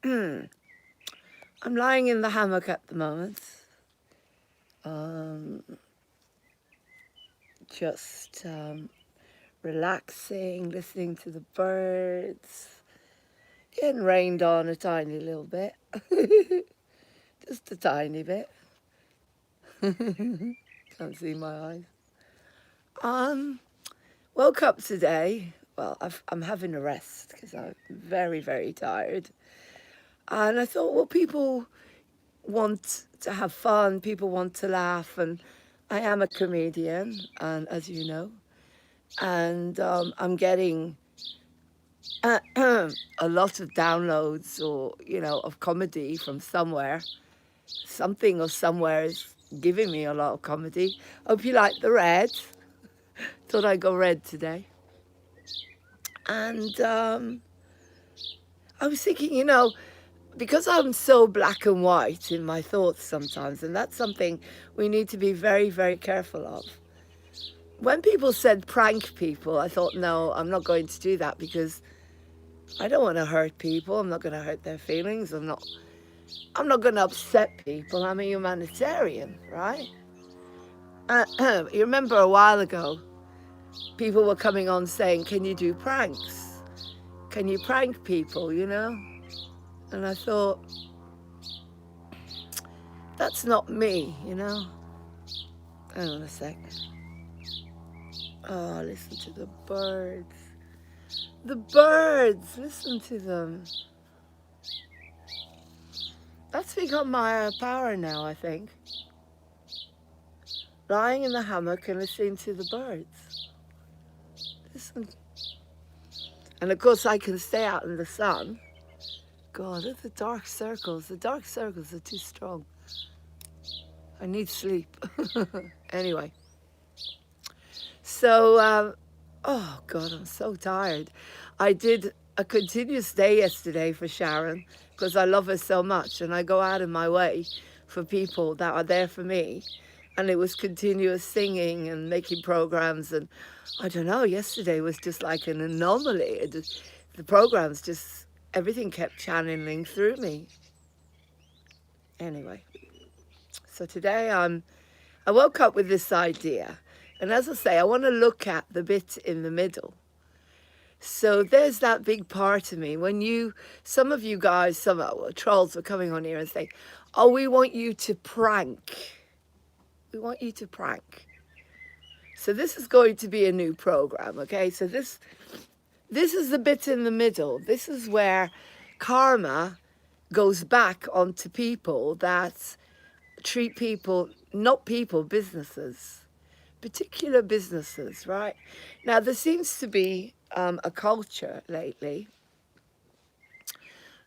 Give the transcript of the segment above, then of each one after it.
I'm lying in the hammock at the moment. Just relaxing, listening to the birds, getting rained on a tiny little bit. Just a tiny bit. Can't see my eyes. Woke up today. Well, I'm having a rest because I'm very, very tired. And I thought, well, people want to have fun, people want to laugh, and I am a comedian, and as you know, and I'm getting a lot of downloads or of comedy from somewhere. Something or somewhere is giving me a lot of comedy. Hope you like the red. Thought I'd go red today. And I was thinking, because I'm so black and white in my thoughts sometimes, and that's something we need to be very, very careful of. When people said prank people, I thought, no, I'm not going to do that because I don't want to hurt people. I'm not going to hurt their feelings. I'm not going to upset people. I'm a humanitarian, right? You remember a while ago, people were coming on saying, can you do pranks? Can you prank people, And I thought, that's not me, Hang on a sec. Oh, listen to the birds. The birds, listen to them. That's become my power now, I think. Lying in the hammock and listening to the birds. Listen. And of course I can stay out in the sun. God, look at the dark circles. The dark circles are too strong. I need sleep. Anyway. So, oh God, I'm so tired. I did a continuous day yesterday for Sharon because I love her so much and I go out of my way for people that are there for me. And it was continuous singing and making programs. And I don't know, yesterday was just like an anomaly. The programs just, everything kept channeling through me. Anyway, so today I woke up with this idea. And as I say, I want to look at the bit in the middle. So there's that big part of me. When some of you guys, some trolls were coming on here and saying, oh, we want you to prank. We want you to prank. So this is going to be a new program, okay? So this is the bit in the middle. This is where karma goes back onto people that treat people, not people, businesses. Particular businesses, right? Now, there seems to be a culture lately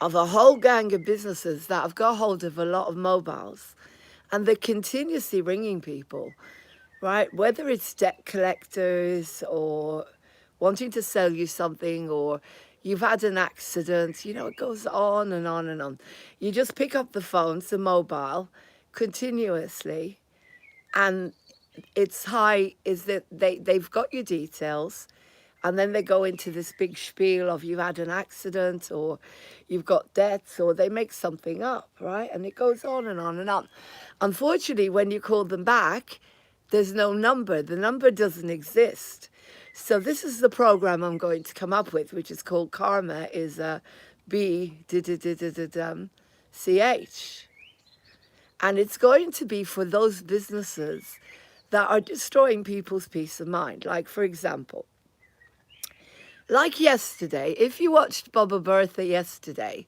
of a whole gang of businesses that have got hold of a lot of mobiles and they're continuously ringing people, right? Whether it's debt collectors or wanting to sell you something or you've had an accident, it goes on and on and on. You just pick up the phone, it's a mobile, continuously, and it's high is that they've got your details and then they go into this big spiel of you've had an accident or you've got debts or they make something up, right? And it goes on and on and on. Unfortunately, when you call them back, there's no number. The number doesn't exist. So this is the program I'm going to come up with, which is called Karma is CH. And it's going to be for those businesses that are destroying people's peace of mind. Like, for example, like yesterday, if you watched Baba Bertha yesterday,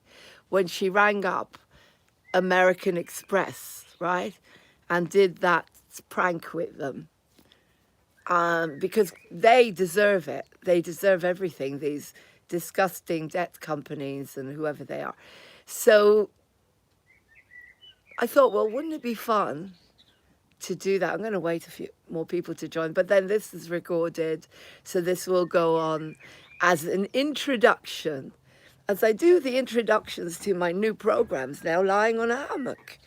when she rang up American Express, right, and did that prank with them, because they deserve it. They deserve everything, these disgusting debt companies and whoever they are. So I thought, well, wouldn't it be fun to do that? I'm going to wait a few more people to join, but then this is recorded, so this will go on as an introduction, as I do the introductions to my new programs now, lying on a hammock.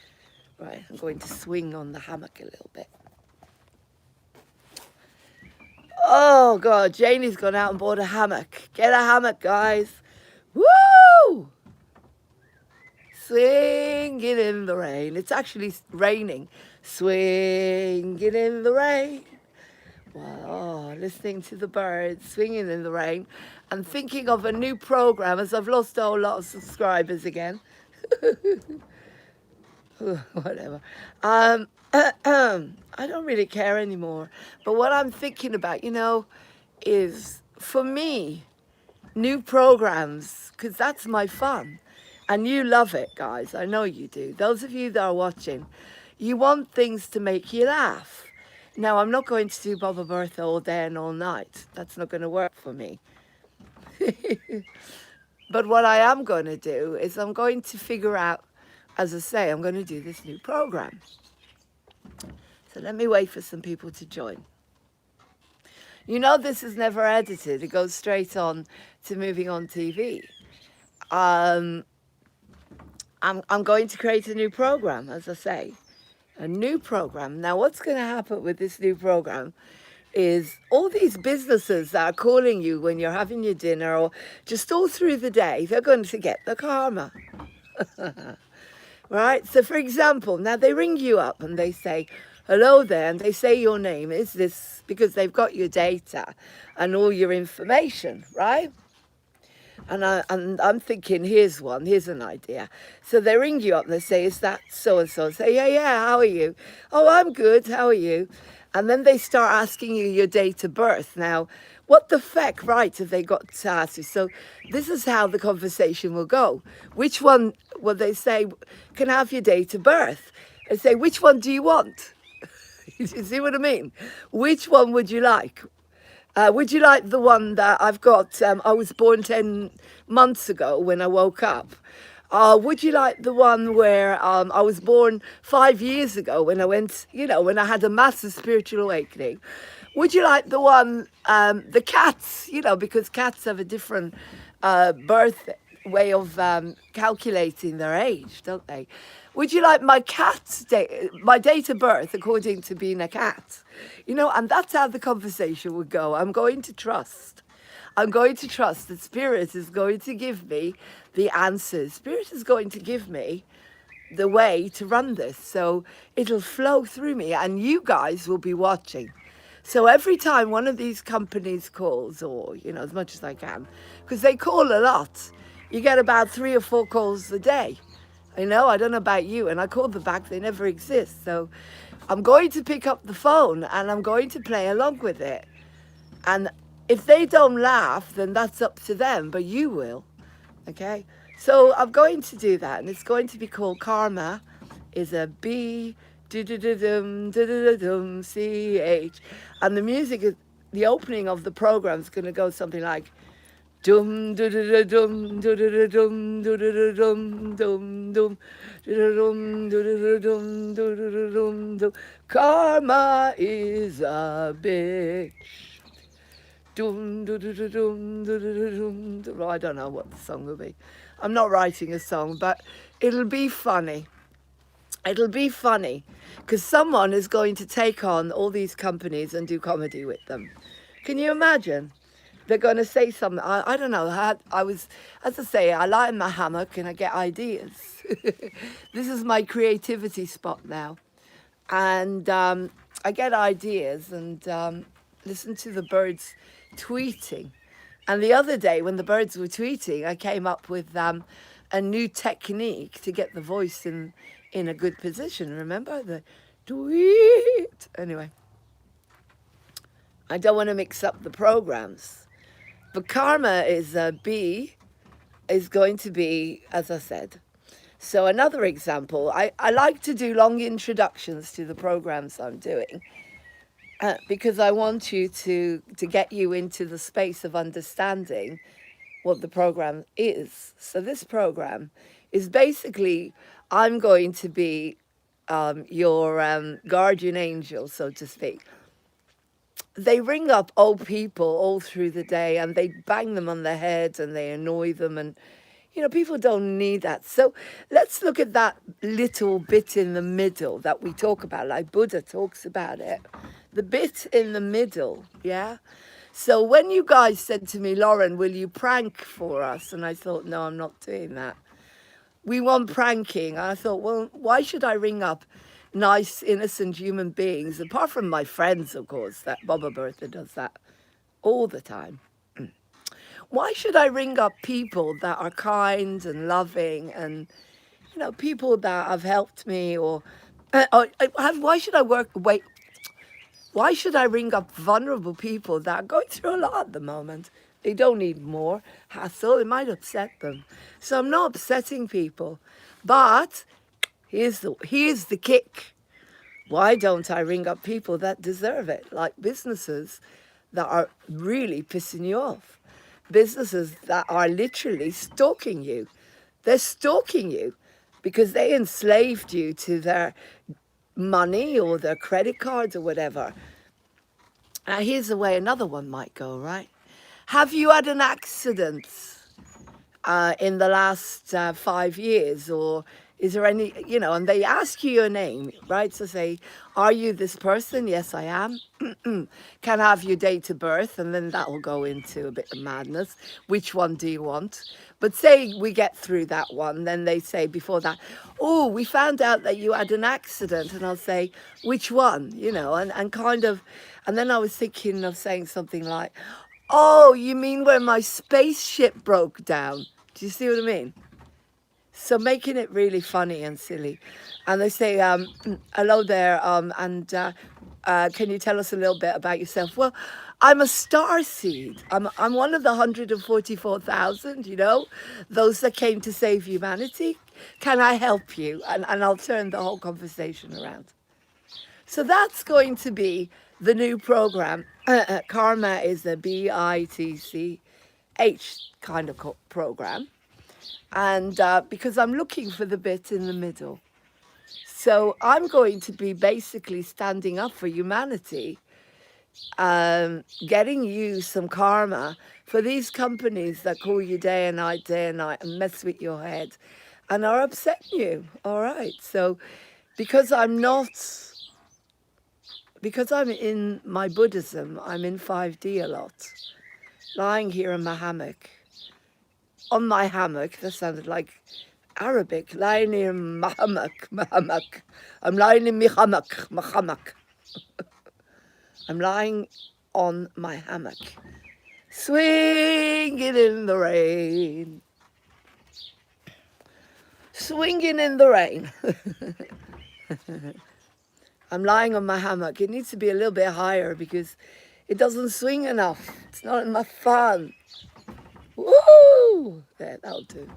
Right, I'm going to swing on the hammock a little bit. Oh God, Janie's gone out and bought a hammock. Get a hammock, guys. Woo! swinging in the rain. It's actually raining. Swinging in the rain. Wow, listening to the birds swinging in the rain and thinking of a new program as I've lost a whole lot of subscribers again. Whatever. I don't really care anymore. But what I'm thinking about, you know, is for me, new programs, because that's my fun. And you love it, guys. I know you do. Those of you that are watching, you want things to make you laugh. Now, I'm not going to do Baba Bertha all day and all night. That's not going to work for me. But what I am going to do is I'm going to figure out, as I say, I'm going to do this new program. So let me wait for some people to join. You know, this is never edited. It goes straight on to moving on TV. I'm going to create a new program, as I say. A new program. Now, what's going to happen with this new program is all these businesses that are calling you when you're having your dinner or just all through the day, they're going to get the karma. Right? So, for example, now they ring you up and they say, hello there, and they say your name is this, because they've got your data and all your information, right? And I'm thinking, here's an idea. So they ring you up and they say, is that so-and-so? Say, yeah, how are you? Oh, I'm good, how are you? And then they start asking you your date of birth. Now, what the feck, right, have they got to ask you? So this is how the conversation will go. Which one, well, they say, can I have your date of birth? I say, which one do you want? You see what I mean? Which one would you like? Would you like the one that I've got, I was born 10 months ago when I woke up? Would you like the one where I was born 5 years ago when I went, you know, when I had a massive spiritual awakening? Would you like the one, the cats, you know, because cats have a different birth way of calculating their age, don't they? Would you like my cat's my date of birth according to being a cat? You know, and that's how the conversation would go. I'm going to trust that Spirit is going to give me the answers. Spirit is going to give me the way to run this. So it'll flow through me and you guys will be watching. So every time one of these companies calls, or, you know, as much as I can, because they call a lot, you get about 3 or 4 calls a day. I know, I don't know about you, and I call them back, they never exist. So I'm going to pick up the phone and I'm going to play along with it. And if they don't laugh, then that's up to them, but you will, okay? So I'm going to do that, and it's going to be called Karma is a B, do-do-do-dum, do-do-do-dum, C-H. And the music, the opening of the program is going to go something like, dum dum dum dum dum dum dum dum dum dum. Karma is a bitch. Dum dum dum. I don't know what the song will be. I'm not writing a song, but it'll be funny. It'll be funny because someone is going to take on all these companies and do comedy with them. Can you imagine? They're going to say something. I don't know. I was, as I say, I lie in my hammock and I get ideas. This is my creativity spot now. And I get ideas and listen to the birds tweeting. And the other day when the birds were tweeting, I came up with a new technique to get the voice in a good position. Remember the tweet? Anyway, I don't want to mix up the programs. But Karma is B, is going to be, as I said. So another example, I like to do long introductions to the programs I'm doing because I want you to get you into the space of understanding what the program is. So this program is basically, I'm going to be your guardian angel, so to speak. They ring up old people all through the day and they bang them on the head and they annoy them, and you know, people don't need that. So let's look at that little bit in the middle that we talk about, like Buddha talks about it. The bit in the middle, yeah? So when you guys said to me, Lauren, will you prank for us? And I thought, no, I'm not doing that. we want pranking. And I thought, well, why should I ring up nice, innocent human beings, apart from my friends, of course, that Baba Bertha does that all the time. Why should I ring up people that are kind and loving and, people that have helped me why should I why should I ring up vulnerable people that are going through a lot at the moment? They don't need more hassle. It might upset them. So I'm not upsetting people. But here's the kick. Why don't I ring up people that deserve it? Like businesses that are really pissing you off. Businesses that are literally stalking you. They're stalking you because they enslaved you to their money or their credit cards or whatever. Now, here's the way another one might go, right? Have you had an accident in the last 5 years? Or is there any, and they ask you your name, right? So say, are you this person? Yes, I am. Can I have your date of birth? And then that will go into a bit of madness. Which one do you want? But say we get through that one, then they say before that, oh, we found out that you had an accident. And I'll say, which one? And kind of, and then I was thinking of saying something like, oh, you mean when my spaceship broke down? Do you see what I mean? So making it really funny and silly. And they say, hello there, and can you tell us a little bit about yourself? Well, I'm a star seed. I'm one of the 144,000, those that came to save humanity. Can I help you? And I'll turn the whole conversation around. So that's going to be the new program. Karma is a BITCH kind of program. And because I'm looking for the bit in the middle. So I'm going to be basically standing up for humanity, getting you some karma for these companies that call you day and night, and mess with your head and are upsetting you. All right. So because I'm in my Buddhism, I'm in 5D a lot, lying here in my hammock. On my hammock, that sounded like Arabic, lying in my hammock. I'm lying in my hammock. I'm lying on my hammock, swinging in the rain. Swinging in the rain. I'm lying on my hammock. It needs to be a little bit higher because it doesn't swing enough. It's not enough fun. Woo! There, that'll do.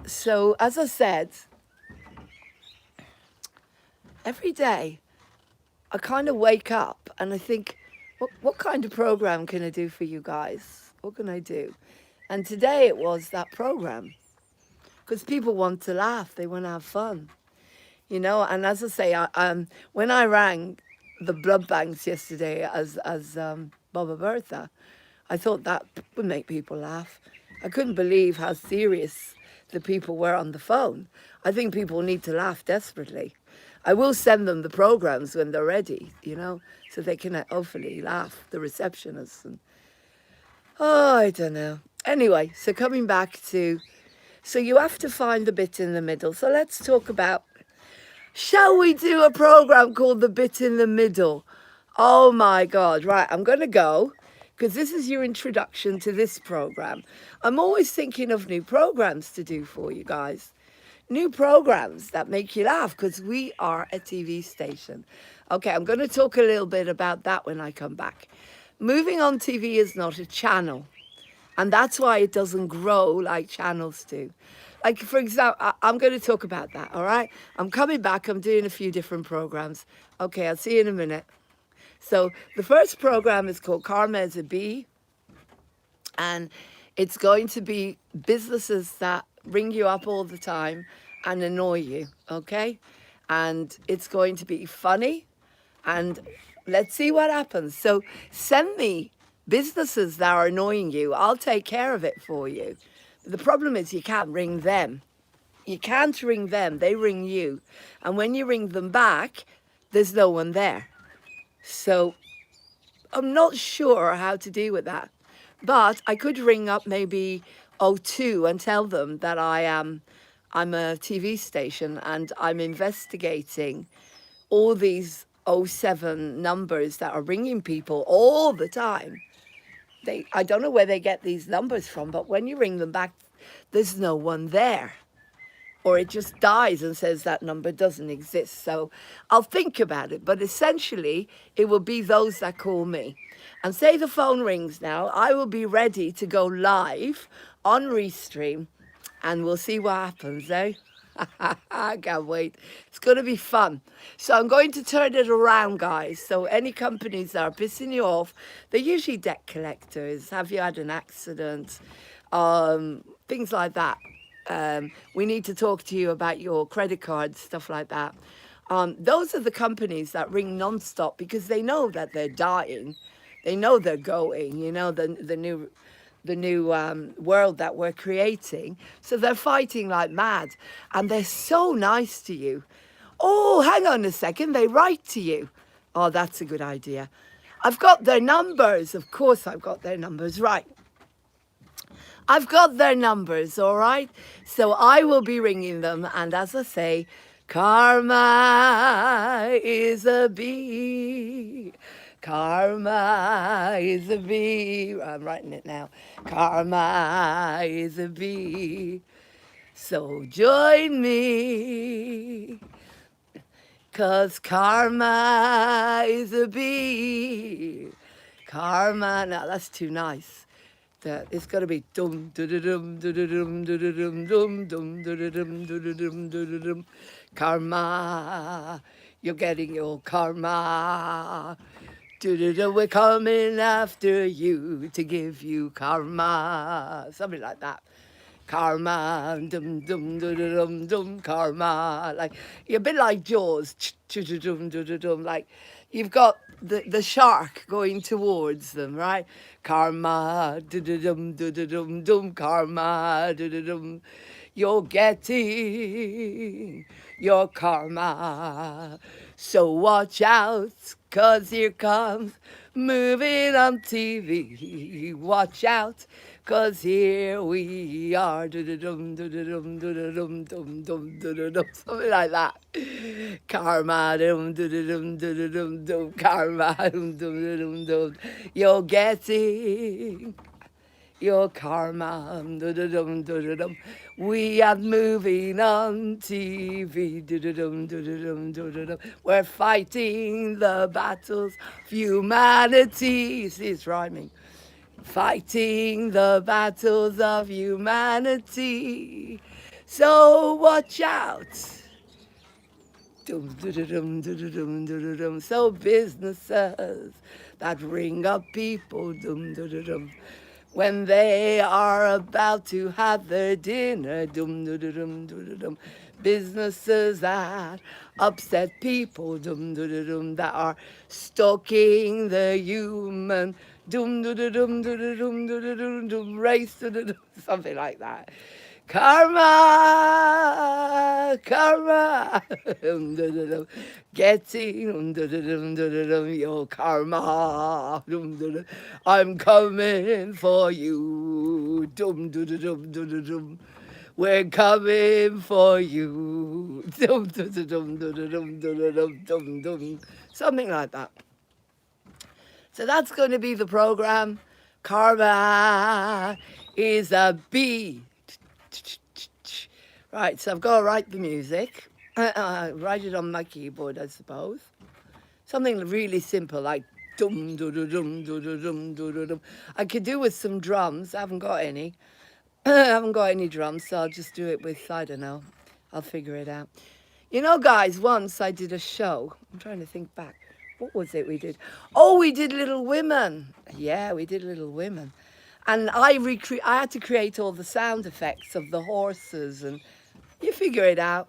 So, as I said, every day I kind of wake up and I think, what kind of program can I do for you guys? What can I do? And today it was that program. Because people want to laugh. They want to have fun. And as I say, when I rang the blood banks yesterday as Baba Bertha, I thought that would make people laugh. I couldn't believe how serious the people were on the phone. I think people need to laugh desperately. I will send them the programs when they're ready, so they can hopefully laugh, the receptionists. I don't know. Anyway, so coming back to, so you have to find the bit in the middle. So let's talk about, shall we do a program called The Bit in the Middle? Oh my God, right, I'm going to go. Because this is your introduction to this program. I'm always thinking of new programs to do for you guys. New programs that make you laugh, because we are a TV station. Okay, I'm going to talk a little bit about that when I come back. Moving on TV is not a channel. And that's why it doesn't grow like channels do. Like, for example, I'm going to talk about that, all right? I'm coming back. I'm doing a few different programs. Okay, I'll see you in a minute. So the first program is called Karma as a Bee, and it's going to be businesses that ring you up all the time and annoy you, okay? And it's going to be funny, and let's see what happens. So send me businesses that are annoying you. I'll take care of it for you. The problem is you can't ring them. You can't ring them. They ring you. And when you ring them back, there's no one there. So I'm not sure how to deal with that. But I could ring up maybe 02 and tell them that I'm a TV station and I'm investigating all these 07 numbers that are ringing people all the time. I don't know where they get these numbers from, but when you ring them back, there's no one there. Or it just dies and says that number doesn't exist. So I'll think about it. But essentially, it will be those that call me. And say the phone rings now, I will be ready to go live on Restream and we'll see what happens, eh? I can't wait. It's going to be fun. So I'm going to turn it around, guys. So any companies that are pissing you off, they're usually debt collectors. Have you had an accident? Things like that. We need to talk to you about your credit cards, stuff like that. Those are the companies that ring non-stop because they know that they're dying. They know they're going, you know, the new world that we're creating. So they're fighting like mad and they're so nice to you. Oh, hang on a second, they write to you. Oh, that's a good idea. I've got their numbers. Of course I've got their numbers, right. I've got their numbers, all right? So I will be ringing them. And as I say, karma is a bee. Karma is a bee. I'm writing it now. Karma is a bee. So join me. 'Cause karma is a bee. Karma. Now that's too nice. It's got to be dum dum dum dum dum dum dum dum dum dum dum. Karma, you're getting your karma. We're coming after you to give you karma. Something like that. Karma, dum dum dum dum dum, karma. Like you're a bit like Jaws, dum dum dum. Like you've got the shark going towards them, right? Karma, dum dum dum dum, karma, dum. You're getting your karma. So watch out, 'cause here comes moving on TV. Watch out, 'cause here we are. Something like that. Karma, karma, you're getting your karma. We are moving on TV. We're fighting the battles of humanity. See, it's rhyming. Fighting the battles of humanity. So watch out. So businesses that ring up people when they are about to have their dinner. Businesses that upset people that are stalking the human race, something like that. Karma, karma, getting your karma. I'm coming for you. We're coming for you. Something like that. So that's going to be the program. Karma is a bee. Right, so I've got to write the music. Write it on my keyboard, I suppose. Something really simple, like dum dum dum dum dum dum dum dum. I could do with some drums. I haven't got any. I haven't got any drums, so I'll just do it with, I don't know. I'll figure it out. You know, guys, once I did a show. I'm trying to think back. What was it we did? Oh, we did Little Women. Yeah, we did Little Women. And I had to create all the sound effects of the horses, and you figure it out.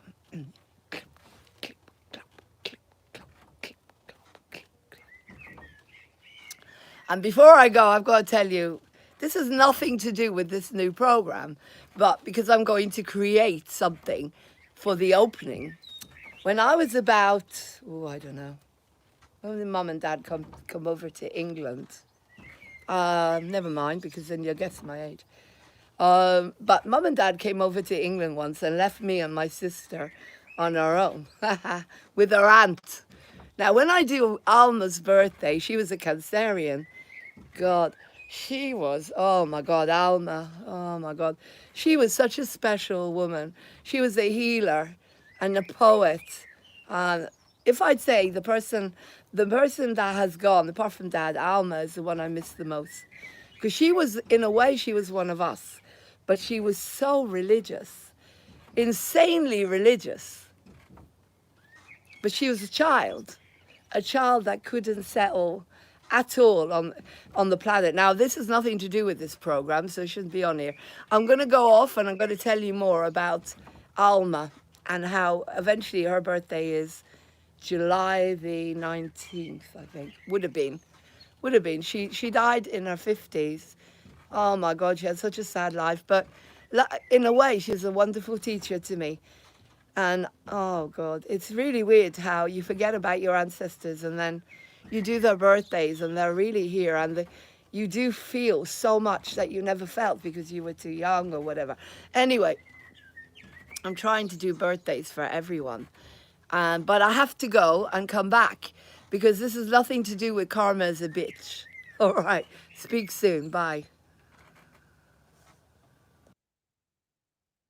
And before I go, I've got to tell you, this has nothing to do with this new program, but because I'm going to create something for the opening. When I was about, I don't know, when did Mum and Dad come over to England? Never mind, because then you'll guess my age. But mum and dad came over to England once and left me and my sister on our own with her aunt. Now, when I do Alma's birthday, she was a Cancerian. God, she was, oh my God, Alma, oh my God. She was such a special woman. She was a healer and a poet. And if I'd say the person that has gone, apart from Dad, Alma is the one I miss the most. Because she was, in a way, she was one of us. But she was so religious, insanely religious. But she was a child that couldn't settle at all on the planet. Now, this has nothing to do with this program, so it shouldn't be on here. I'm going to go off and I'm going to tell you more about Alma and how eventually her birthday is July the 19th, I think. Would have been. She died in her 50s. Oh my God, she had such a sad life. But in a way, she's a wonderful teacher to me. And oh God, it's really weird how you forget about your ancestors and then you do their birthdays and they're really here, and you do feel so much that you never felt because you were too young or whatever. Anyway, I'm trying to do birthdays for everyone. But I have to go and come back because this has nothing to do with karma as a bitch. All right, speak soon. Bye.